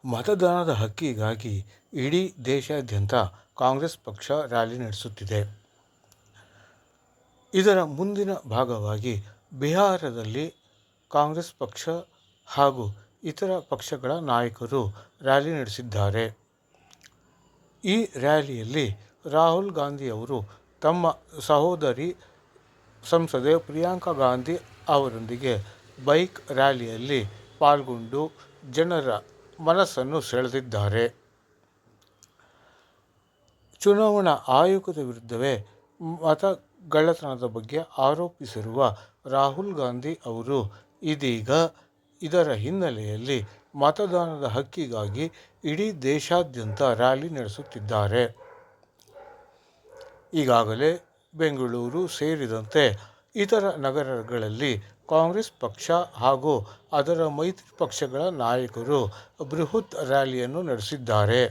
ಮತದಾನದ ಹಕ್ಕಿಗಾಗಿ ಇಡೀ ದೇಶಾದ್ಯಂತ ಕಾಂಗ್ರೆಸ್ ಪಕ್ಷ ರ್ಯಾಲಿ ನಡೆಸುತ್ತಿದೆ. ಇದರ ಮುಂದಿನ ಭಾಗವಾಗಿ ಬಿಹಾರದಲ್ಲಿ ಕಾಂಗ್ರೆಸ್ ಪಕ್ಷ ಹಾಗೂ ಇತರ ಪಕ್ಷಗಳ ನಾಯಕರು ರ್ಯಾಲಿ ನಡೆಸಿದ್ದಾರೆ. ಈ ರ್ಯಾಲಿಯಲ್ಲಿ ರಾಹುಲ್ ಗಾಂಧಿ ಅವರು ತಮ್ಮ ಸಹೋದರಿ ಸಂಸದೆ ಪ್ರಿಯಾಂಕಾ ಗಾಂಧಿ ಅವರೊಂದಿಗೆ ಬೈಕ್ ರ್ಯಾಲಿಯಲ್ಲಿ ಪಾಲ್ಗೊಂಡು ಜನರ ಮನಸ್ಸನ್ನು ಸೆಳೆದಿದ್ದಾರೆ. ಚುನಾವಣಾ ಆಯೋಗದ ವಿರುದ್ಧವೇ ಮತಗಳ್ಳತನದ ಬಗ್ಗೆ ಆರೋಪಿಸಿರುವ ರಾಹುಲ್ ಗಾಂಧಿ ಅವರು ಇದೀಗ ಇದರ ಹಿನ್ನೆಲೆಯಲ್ಲಿ ಮತದಾನದ ಹಕ್ಕಿಗಾಗಿ ಇಡೀ ದೇಶಾದ್ಯಂತ ರ್ಯಾಲಿ ನಡೆಸುತ್ತಿದ್ದಾರೆ. ಈಗಾಗಲೇ ಬೆಂಗಳೂರು ಸೇರಿದಂತೆ ಇತರ ನಗರಗಳಲ್ಲಿ ಕಾಂಗ್ರೆಸ್ ಪಕ್ಷ ಹಾಗೂ ಅದರ ಮೈತ್ರಿ ಪಕ್ಷಗಳ ನಾಯಕರು ಬೃಹತ್ ರ್ಯಾಲಿಯನ್ನು ನಡೆಸಿದ್ದಾರೆ.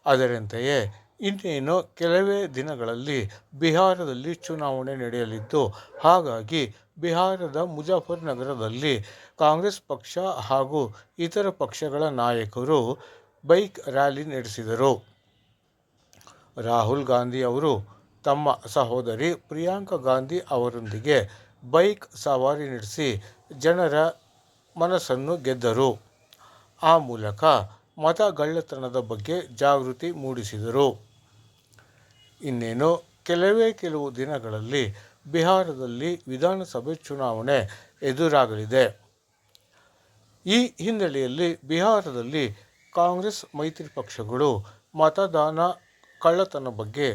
ಅದರಂತೆಯೇ ಇನ್ನೇನು ಕೆಲವೇ ದಿನಗಳಲ್ಲಿ ಬಿಹಾರದಲ್ಲಿ ಚುನಾವಣೆ ನಡೆಯಲಿದ್ದು, ಹಾಗಾಗಿ ಬಿಹಾರದ ಮುಜಫ್ಫರ್ನಗರದಲ್ಲಿ ಕಾಂಗ್ರೆಸ್ ಪಕ್ಷ ಹಾಗೂ ಇತರ ಪಕ್ಷಗಳ ನಾಯಕರು ಬೈಕ್ ರ್ಯಾಲಿ ನಡೆಸಿದರು. ರಾಹುಲ್ ಗಾಂಧಿ ಅವರು ತಮ್ಮ ಸಹೋದರಿ ಪ್ರಿಯಾಂಕಾ ಗಾಂಧಿ ಅವರೊಂದಿಗೆ ಬೈಕ್ ಸವಾರಿ ನಡೆಸಿ ಜನರ ಮನಸ್ಸನ್ನು ಗೆದ್ದರು. ಆ ಮೂಲಕ ಮತಗಳ್ಳತನದ ಬಗ್ಗೆ ಜಾಗೃತಿ ಮೂಡಿಸಿದರು. ಇನ್ನೇನು ಕೆಲವು ದಿನಗಳಲ್ಲಿ ಬಿಹಾರದಲ್ಲಿ ವಿಧಾನಸಭೆ ಚುನಾವಣೆ ಎದುರಾಗಲಿದೆ. ಈ ಹಿನ್ನೆಲೆಯಲ್ಲಿ ಬಿಹಾರದಲ್ಲಿ ಕಾಂಗ್ರೆಸ್ ಮೈತ್ರಿ ಪಕ್ಷಗಳು ಮತದಾನ ಕಳ್ಳತನ ಬಗ್ಗೆ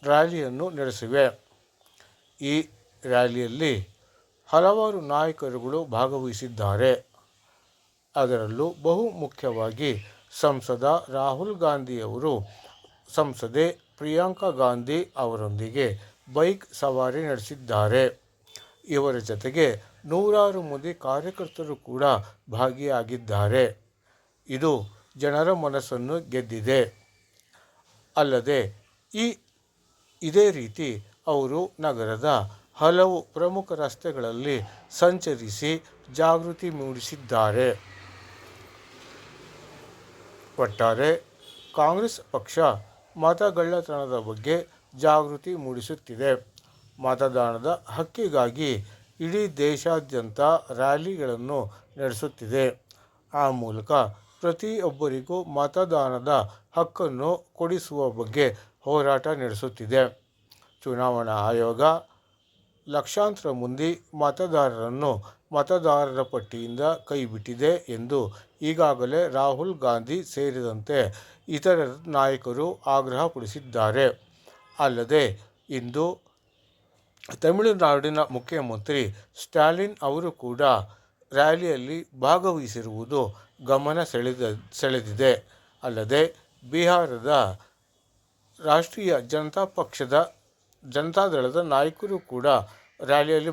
ರ್ಯಾಲಿಯನ್ನು ನಡೆಸಿವೆ. ಈ ರ್ಯಾಲಿಯಲ್ಲಿ ಹಲವಾರು ನಾಯಕರುಗಳು ಭಾಗವಹಿಸಿದ್ದಾರೆ. ಅದರಲ್ಲೂ ಬಹುಮುಖ್ಯವಾಗಿ ಸಂಸದ ರಾಹುಲ್ ಗಾಂಧಿಯವರು ಸಂಸದೆ ಪ್ರಿಯಾಂಕಾ ಗಾಂಧಿ ಅವರೊಂದಿಗೆ ಬೈಕ್ ಸವಾರಿ ನಡೆಸಿದ್ದಾರೆ. ಇವರ ಜತೆಗೆ ನೂರಾರು ಮಂದಿ ಕಾರ್ಯಕರ್ತರು ಕೂಡ ಭಾಗಿಯಾಗಿದ್ದಾರೆ. ಇದು ಜನರ ಮನಸ್ಸನ್ನು ಗೆದ್ದಿದೆ. ಅಲ್ಲದೆ ಇದೇ ರೀತಿ ಅವರು ನಗರದ ಹಲವು ಪ್ರಮುಖ ರಸ್ತೆಗಳಲ್ಲಿ ಸಂಚರಿಸಿ ಜಾಗೃತಿ ಮೂಡಿಸಿದ್ದಾರೆ. ಒಟ್ಟಾರೆ ಕಾಂಗ್ರೆಸ್ ಪಕ್ಷ ಮತಗಳ್ಳತನದ ಬಗ್ಗೆ ಜಾಗೃತಿ ಮೂಡಿಸುತ್ತಿದೆ. ಮತದಾನದ ಹಕ್ಕಿಗಾಗಿ ಇಡೀ ದೇಶಾದ್ಯಂತ ರ್ಯಾಲಿಗಳನ್ನು ನಡೆಸುತ್ತಿದೆ. ಆ ಮೂಲಕ ಪ್ರತಿಯೊಬ್ಬರಿಗೂ ಮತದಾನದ ಹಕ್ಕನ್ನು ಕೊಡಿಸುವ ಬಗ್ಗೆ ಹೋರಾಟ ನಡೆಸುತ್ತಿದೆ. ಚುನಾವಣಾ ಆಯೋಗ ಲಕ್ಷಾಂತರ ಮಂದಿ ಮತದಾರರನ್ನು ಮತದಾರರ ಪಟ್ಟಿಯಿಂದ ಕೈಬಿಟ್ಟಿದೆ ಎಂದು ಈಗಾಗಲೇ ರಾಹುಲ್ ಗಾಂಧಿ ಸೇರಿದಂತೆ ಇತರ ನಾಯಕರು ಆಗ್ರಹಪಡಿಸಿದ್ದಾರೆ. ಅಲ್ಲದೆ ಇಂದು ತಮಿಳುನಾಡಿನ ಮುಖ್ಯಮಂತ್ರಿ ಸ್ಟಾಲಿನ್ ಅವರು ಕೂಡ ರ್ಯಾಲಿಯಲ್ಲಿ ಭಾಗವಹಿಸಿರುವುದು ಗಮನ ಸೆಳೆದಿದೆ. ಅಲ್ಲದೆ ಬಿಹಾರದ ರಾಷ್ಟ್ರೀಯ ಜನತಾದಳದ ನಾಯಕರು ಕೂಡ ರ್ಯಾಲಿಯಲ್ಲಿ